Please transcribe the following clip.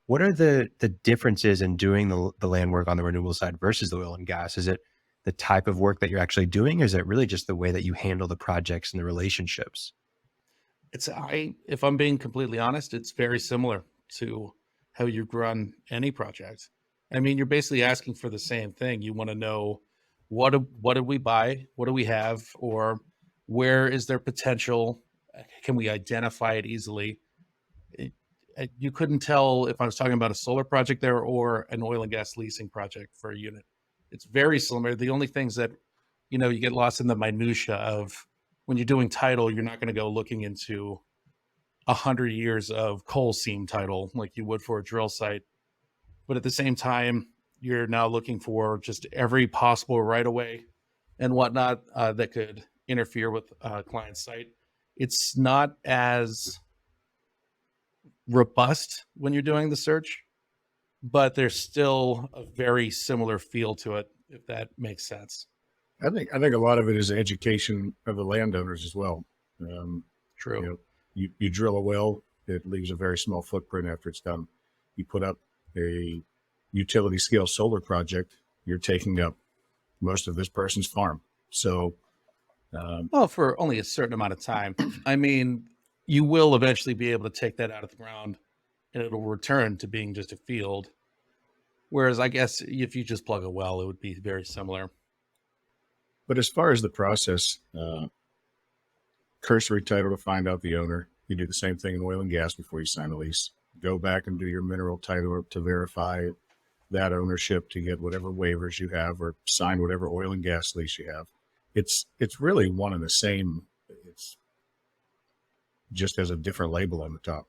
What are the differences in doing the land work on the renewable side versus the oil and gas? Is it the type of work that you're actually doing, or is it really just the way that you handle the projects and the relationships? If I'm being completely honest, it's very similar to how you run any project. I mean, you're basically asking for the same thing. You want to know what did we buy? What do we have? Or where is there potential? Can we identify it easily? It, you couldn't tell if I was talking about a solar project there or an oil and gas leasing project for a unit. It's very similar. The only things that, you get lost in the minutia of when you're doing title, you're not going to go looking into 100 years of coal seam title like you would for a drill site. But at the same time, you're now looking for just every possible right of way and whatnot that could interfere with client site. It's not as robust when you're doing the search, but there's still a very similar feel to it, if that makes sense. I think a lot of it is education of the landowners as well. Um, you True. know, you drill a well, it leaves a very small footprint after it's done. You put up a utility scale solar project, you're taking up most of this person's farm. So, um, Well, for only a certain amount of time. I mean, you will eventually be able to take that out of the ground and it'll return to being just a field. Whereas I guess if you just plug a well, it would be very similar. but as far as the process, cursory title to find out the owner. You do the same thing in oil and gas before you sign a lease. Go back and do your mineral title to verify that ownership to get whatever waivers you have or sign whatever oil and gas lease you have. It's really one and the same. It's just has a different label on the top.